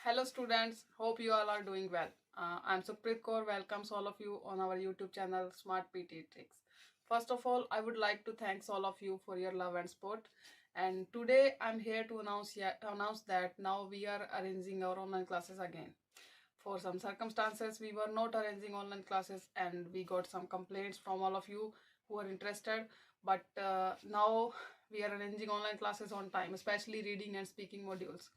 Hello students, hope you all are doing well. I'm Supreet Kaur, welcomes all of you on our YouTube channel Smart PTE Tricks. First of all, I would like to thank all of you for your love and support. And today I'm here to announce that now we are arranging our online classes again. For some circumstances, we were not arranging online classes and we got some complaints from all of you who are interested. But now we are arranging online classes on time, especially reading and speaking modules.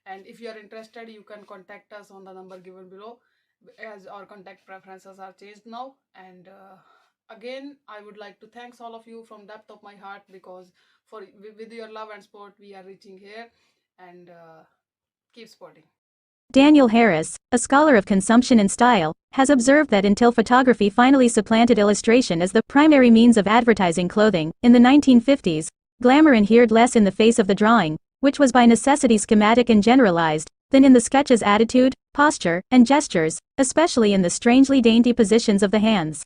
And if you are interested, you can contact us on the number given below, as our contact preferences are changed now. And again, I would like to thank all of you from depth of my heart, because with your love and support we are reaching here. And keep supporting. Daniel Harris, a scholar of consumption and style, has observed that until photography finally supplanted illustration as the primary means of advertising clothing, in the 1950s, glamour adhered less in the face of the drawing, which was by necessity schematic and generalized, than in the sketch's attitude, posture, and gestures, especially in the strangely dainty positions of the hands.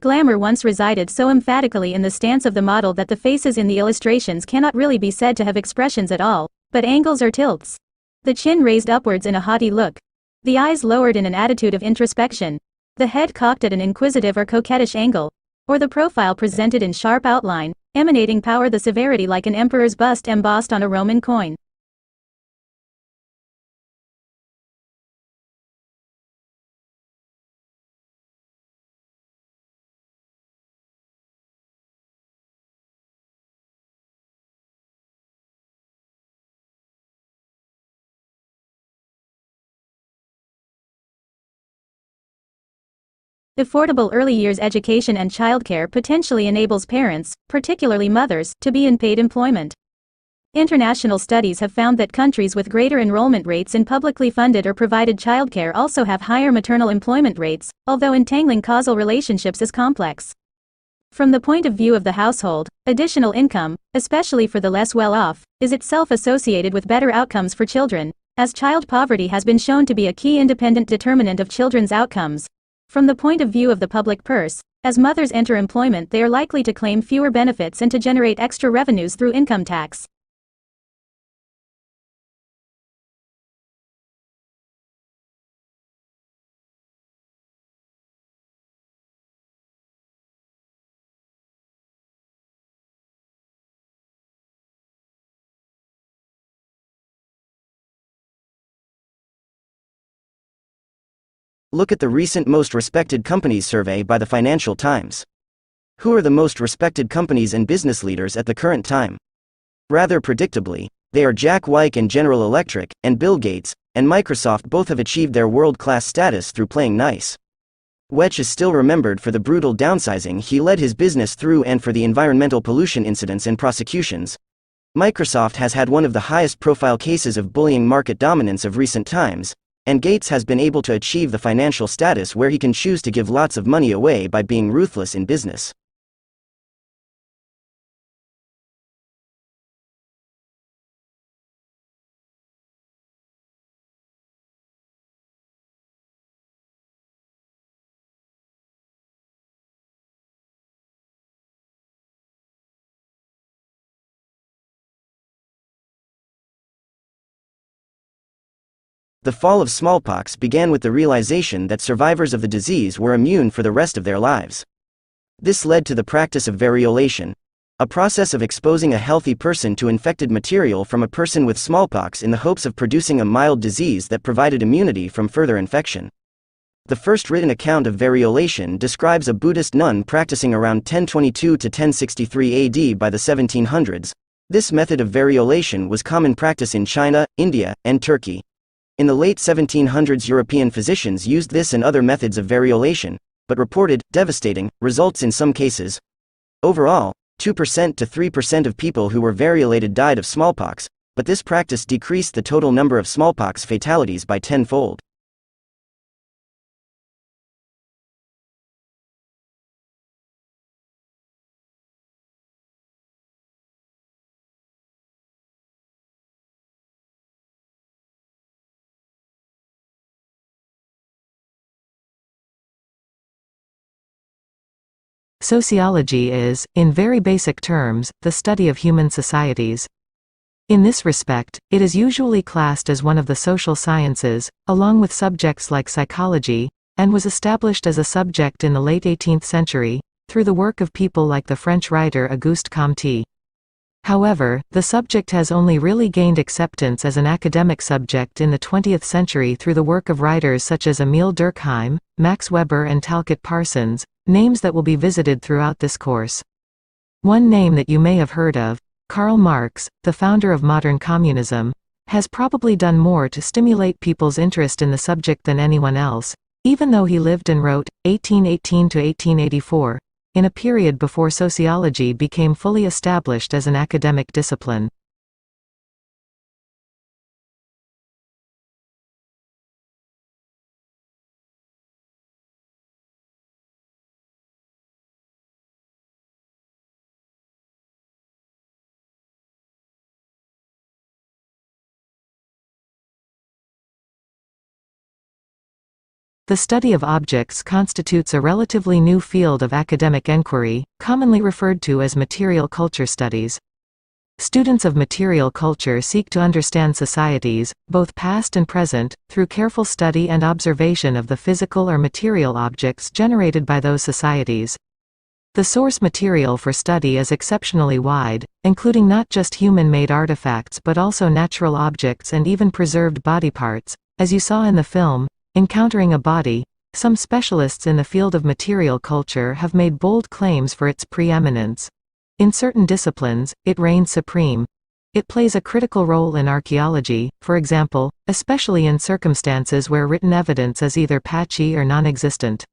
Glamour once resided so emphatically in the stance of the model that the faces in the illustrations cannot really be said to have expressions at all, but angles or tilts. The chin raised upwards in a haughty look. The eyes lowered in an attitude of introspection. The head cocked at an inquisitive or coquettish angle. Or the profile presented in sharp outline, emanating power, the severity like an emperor's bust embossed on a Roman coin. Affordable early years education and childcare potentially enables parents, particularly mothers, to be in paid employment. International studies have found that countries with greater enrollment rates in publicly funded or provided childcare also have higher maternal employment rates, although entangling causal relationships is complex. From the point of view of the household, additional income, especially for the less well-off, is itself associated with better outcomes for children, as child poverty has been shown to be a key independent determinant of children's outcomes. From the point of view of the public purse, as mothers enter employment, they are likely to claim fewer benefits and to generate extra revenues through income tax. Look at the recent Most Respected Companies survey by the Financial Times. Who are the most respected companies and business leaders at the current time? Rather predictably, they are Jack Welch and General Electric, and Bill Gates, and Microsoft. Both have achieved their world-class status through playing nice. Welch is still remembered for the brutal downsizing he led his business through and for the environmental pollution incidents and prosecutions. Microsoft has had one of the highest profile cases of bullying market dominance of recent times, and Gates has been able to achieve the financial status where he can choose to give lots of money away by being ruthless in business. The fall of smallpox began with the realization that survivors of the disease were immune for the rest of their lives. This led to the practice of variolation, a process of exposing a healthy person to infected material from a person with smallpox in the hopes of producing a mild disease that provided immunity from further infection. The first written account of variolation describes a Buddhist nun practicing around 1022 to 1063 AD. By the 1700s, this method of variolation was common practice in China, India, and Turkey. In the late 1700s, European physicians used this and other methods of variolation, but reported devastating results in some cases. Overall, 2% to 3% of people who were variolated died of smallpox, but this practice decreased the total number of smallpox fatalities by tenfold. Sociology is, in very basic terms, the study of human societies. In this respect, it is usually classed as one of the social sciences, along with subjects like psychology, and was established as a subject in the late 18th century, through the work of people like the French writer Auguste Comte. However, the subject has only really gained acceptance as an academic subject in the 20th century through the work of writers such as Emile Durkheim, Max Weber and Talcott Parsons, names that will be visited throughout this course. One name that you may have heard of, Karl Marx, the founder of modern communism, has probably done more to stimulate people's interest in the subject than anyone else, even though he lived and wrote, 1818 to 1884, in a period before sociology became fully established as an academic discipline. The study of objects constitutes a relatively new field of academic enquiry, commonly referred to as material culture studies. Students of material culture seek to understand societies, both past and present, through careful study and observation of the physical or material objects generated by those societies. The source material for study is exceptionally wide, including not just human-made artifacts but also natural objects and even preserved body parts, as you saw in the film, Encountering a Body. Some specialists in the field of material culture have made bold claims for its preeminence. In certain disciplines, it reigns supreme. It plays a critical role in archaeology, for example, especially in circumstances where written evidence is either patchy or non-existent.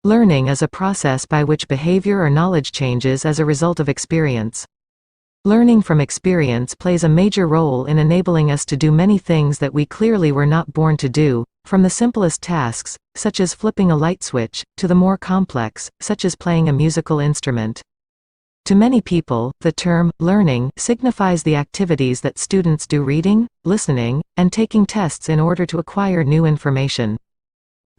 Learning is a process by which behavior or knowledge changes as a result of experience. Learning from experience plays a major role in enabling us to do many things that we clearly were not born to do, from the simplest tasks, such as flipping a light switch, to the more complex, such as playing a musical instrument. To many people, the term learning signifies the activities that students do reading, listening, and taking tests in order to acquire new information.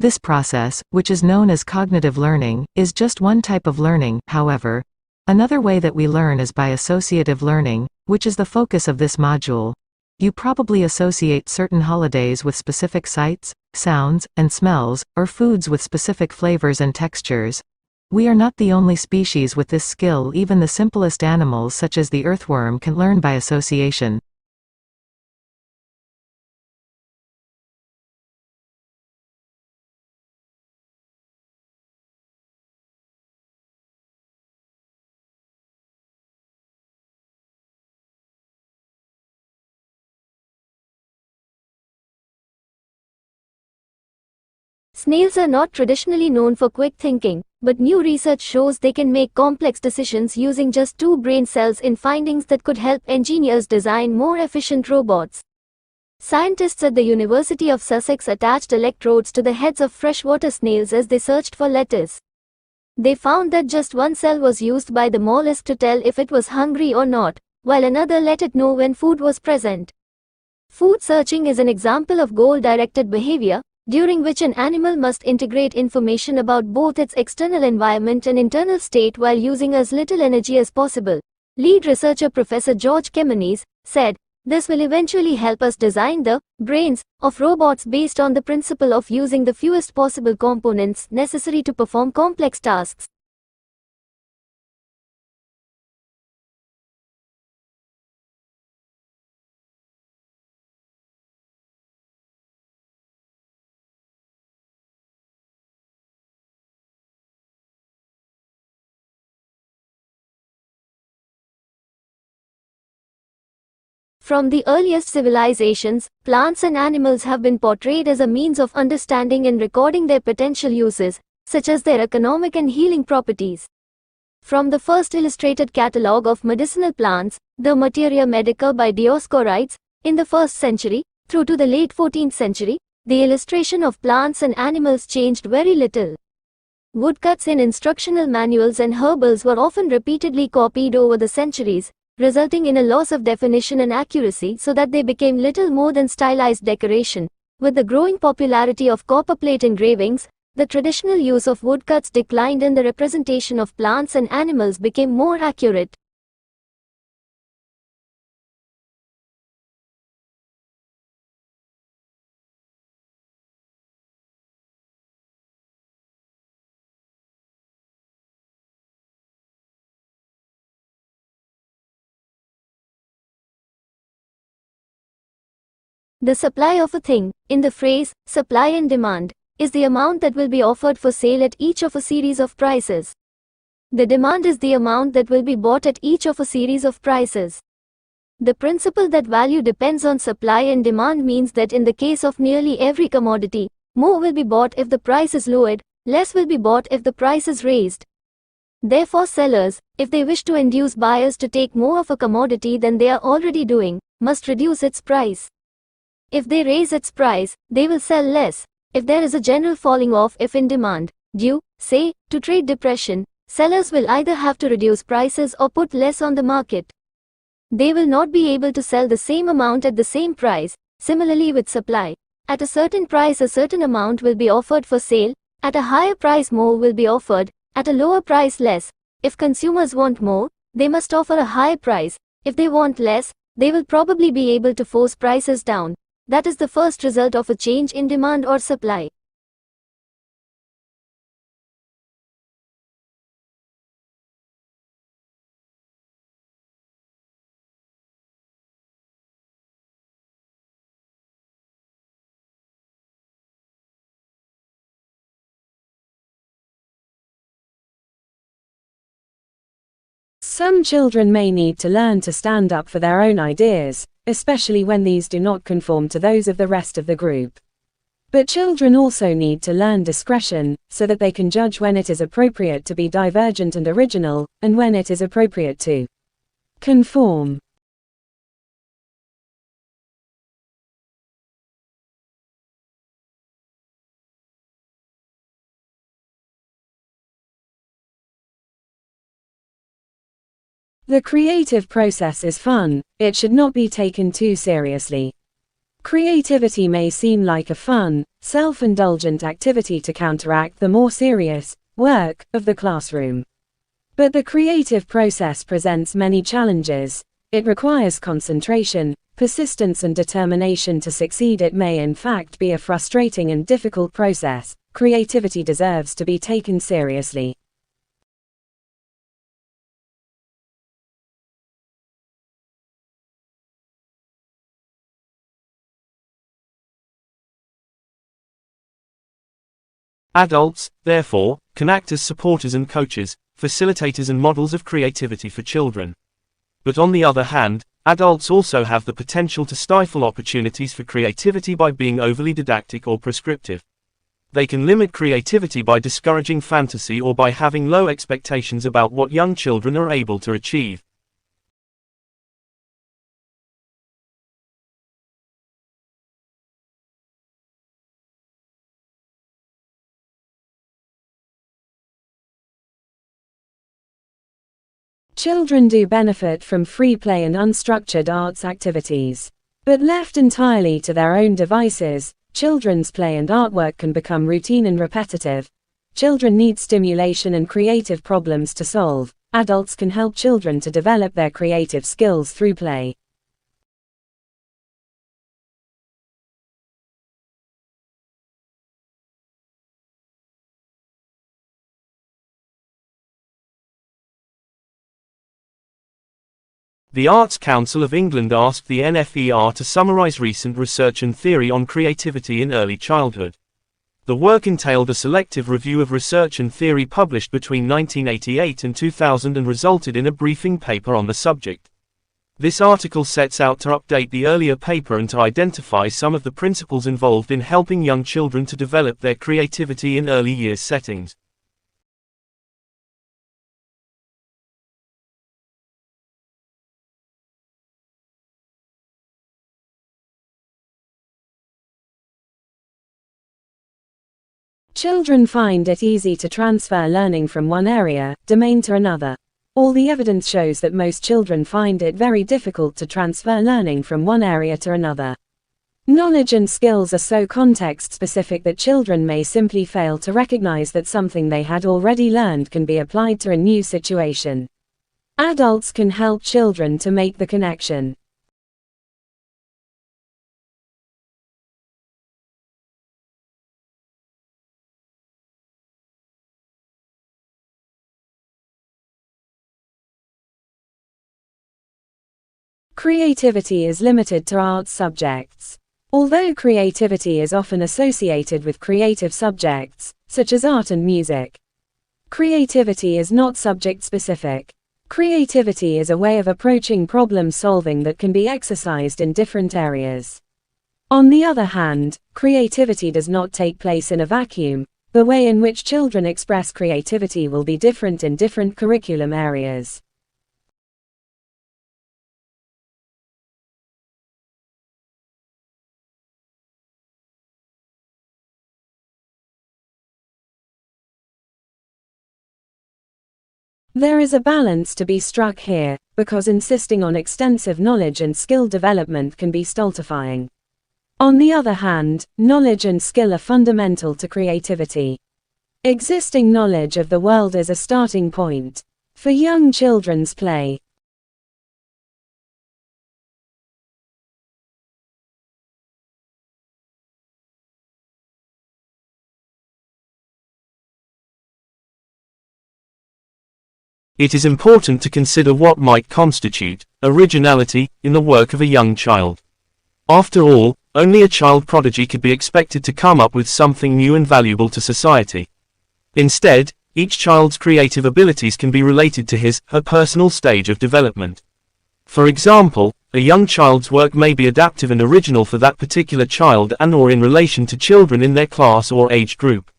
This process, which is known as cognitive learning, is just one type of learning, however. Another way that we learn is by associative learning, which is the focus of this module. You probably associate certain holidays with specific sights, sounds, and smells, or foods with specific flavors and textures. We are not the only species with this skill. Even the simplest animals such as the earthworm can learn by association. Snails are not traditionally known for quick thinking, but new research shows they can make complex decisions using just 2 brain cells in findings that could help engineers design more efficient robots. Scientists at the University of Sussex attached electrodes to the heads of freshwater snails as they searched for lettuce. They found that just 1 cell was used by the mollusk to tell if it was hungry or not, while another let it know when food was present. Food searching is an example of goal-directed behavior, during which an animal must integrate information about both its external environment and internal state while using as little energy as possible. Lead researcher Professor George Kemenes said, "This will eventually help us design the brains of robots based on the principle of using the fewest possible components necessary to perform complex tasks." From the earliest civilizations, plants and animals have been portrayed as a means of understanding and recording their potential uses, such as their economic and healing properties. From the first illustrated catalogue of medicinal plants, the Materia Medica by Dioscorides, in the 1st century, through to the late 14th century, the illustration of plants and animals changed very little. Woodcuts in instructional manuals and herbals were often repeatedly copied over the centuries, resulting in a loss of definition and accuracy so that they became little more than stylized decoration. With the growing popularity of copperplate engravings, the traditional use of woodcuts declined and the representation of plants and animals became more accurate. The supply of a thing, in the phrase, supply and demand, is the amount that will be offered for sale at each of a series of prices. The demand is the amount that will be bought at each of a series of prices. The principle that value depends on supply and demand means that in the case of nearly every commodity, more will be bought if the price is lowered, less will be bought if the price is raised. Therefore, sellers, if they wish to induce buyers to take more of a commodity than they are already doing, must reduce its price. If they raise its price, they will sell less. If there is a general falling off in demand, due, say, to trade depression, sellers will either have to reduce prices or put less on the market. They will not be able to sell the same amount at the same price. Similarly with supply. At a certain price a certain amount will be offered for sale, at a higher price more will be offered, at a lower price less. If consumers want more, they must offer a higher price. If they want less, they will probably be able to force prices down. That is the first result of a change in demand or supply. Some children may need to learn to stand up for their own ideas, especially when these do not conform to those of the rest of the group. But children also need to learn discretion, so that they can judge when it is appropriate to be divergent and original, and when it is appropriate to conform. The creative process is fun, it should not be taken too seriously. Creativity may seem like a fun, self-indulgent activity to counteract the more serious work of the classroom. But the creative process presents many challenges. It requires concentration, persistence and determination to succeed. It may in fact be a frustrating and difficult process. Creativity deserves to be taken seriously. Adults, therefore, can act as supporters and coaches, facilitators and models of creativity for children. But on the other hand, adults also have the potential to stifle opportunities for creativity by being overly didactic or prescriptive. They can limit creativity by discouraging fantasy or by having low expectations about what young children are able to achieve. Children do benefit from free play and unstructured arts activities. But left entirely to their own devices, children's play and artwork can become routine and repetitive. Children need stimulation and creative problems to solve. Adults can help children to develop their creative skills through play. The Arts Council of England asked the NFER to summarize recent research and theory on creativity in early childhood. The work entailed a selective review of research and theory published between 1988 and 2000 and resulted in a briefing paper on the subject. This article sets out to update the earlier paper and to identify some of the principles involved in helping young children to develop their creativity in early years settings. Children find it easy to transfer learning from one area, domain to another. All the evidence shows that most children find it very difficult to transfer learning from one area to another. Knowledge and skills are so context-specific that children may simply fail to recognize that something they had already learned can be applied to a new situation. Adults can help children to make the connection. Creativity is limited to arts subjects. Although creativity is often associated with creative subjects, such as art and music, creativity is not subject-specific. Creativity is a way of approaching problem solving that can be exercised in different areas. On the other hand, creativity does not take place in a vacuum. The way in which children express creativity will be different in different curriculum areas. There is a balance to be struck here, because insisting on extensive knowledge and skill development can be stultifying. On the other hand, knowledge and skill are fundamental to creativity. Existing knowledge of the world is a starting point for young children's play. It is important to consider what might constitute originality in the work of a young child. After all, only a child prodigy could be expected to come up with something new and valuable to society. Instead, each child's creative abilities can be related to his/her personal stage of development. For example, a young child's work may be adaptive and original for that particular child and/or in relation to children in their class or age group.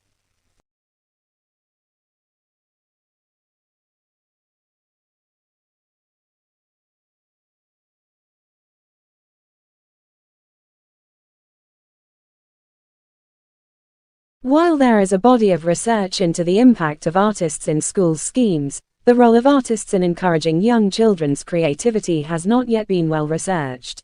While there is a body of research into the impact of artists in school schemes, the role of artists in encouraging young children's creativity has not yet been well researched.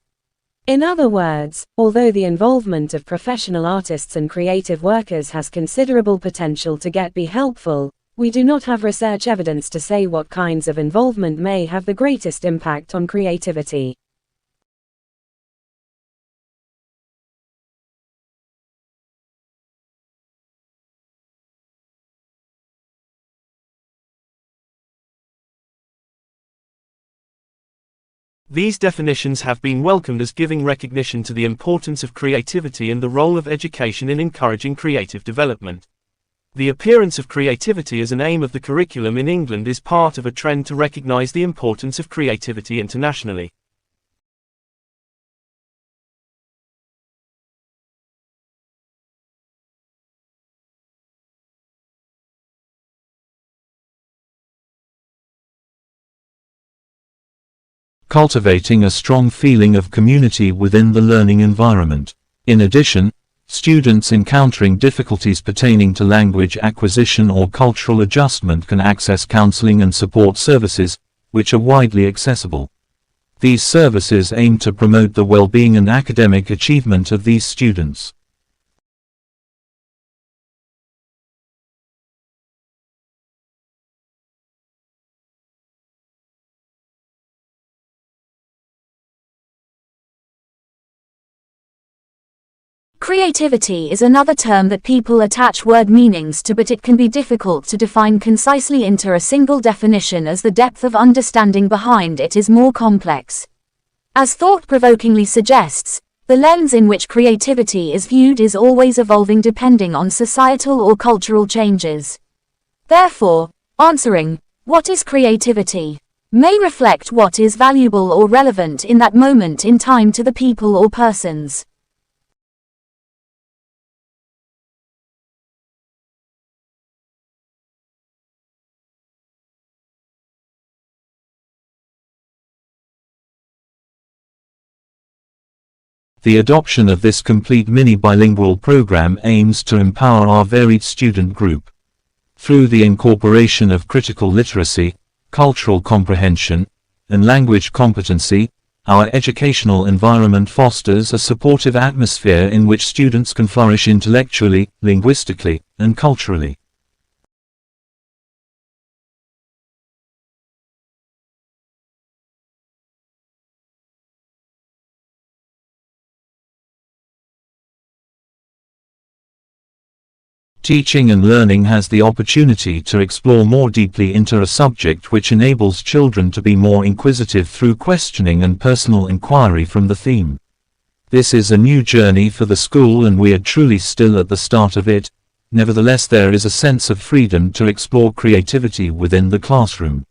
In other words, although the involvement of professional artists and creative workers has considerable potential to be helpful, we do not have research evidence to say what kinds of involvement may have the greatest impact on creativity. These definitions have been welcomed as giving recognition to the importance of creativity and the role of education in encouraging creative development. The appearance of creativity as an aim of the curriculum in England is part of a trend to recognize the importance of creativity internationally. Cultivating a strong feeling of community within the learning environment. In addition, students encountering difficulties pertaining to language acquisition or cultural adjustment can access counseling and support services, which are widely accessible. These services aim to promote the well-being and academic achievement of these students. Creativity is another term that people attach word meanings to, but it can be difficult to define concisely into a single definition as the depth of understanding behind it is more complex. As thought-provokingly suggests, the lens in which creativity is viewed is always evolving depending on societal or cultural changes. Therefore, answering, "What is creativity?" may reflect what is valuable or relevant in that moment in time to the people or persons. The adoption of this complete mini-bilingual program aims to empower our varied student group. Through the incorporation of critical literacy, cultural comprehension, and language competency, our educational environment fosters a supportive atmosphere in which students can flourish intellectually, linguistically, and culturally. Teaching and learning has the opportunity to explore more deeply into a subject which enables children to be more inquisitive through questioning and personal inquiry from the theme. This is a new journey for the school and we are truly still at the start of it. Nevertheless, there is a sense of freedom to explore creativity within the classroom.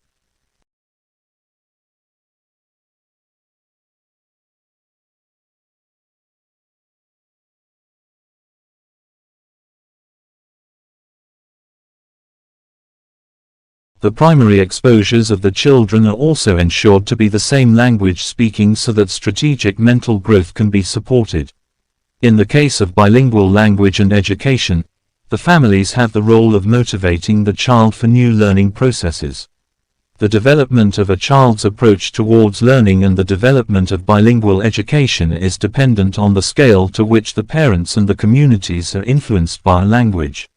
The primary exposures of the children are also ensured to be the same language speaking so that strategic mental growth can be supported. In the case of bilingual language and education, the families have the role of motivating the child for new learning processes. The development of a child's approach towards learning and the development of bilingual education is dependent on the scale to which the parents and the communities are influenced by a language.